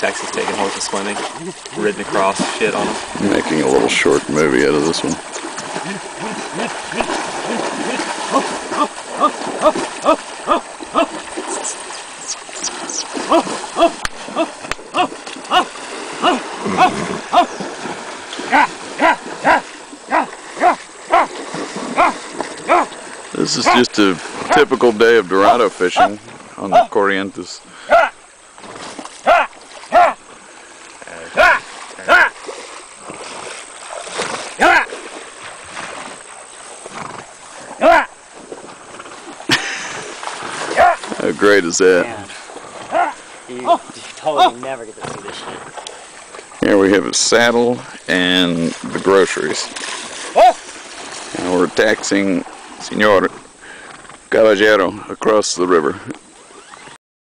Texas taking horses swimming, ridden across, shit on them. Making a little short movie out of this one. This is just a typical day of Dorado fishing on the Corrientes. How great is that? You totally never get to see this shit. Here we have a saddle and the groceries. And we're taxing Señor Caballero across the river.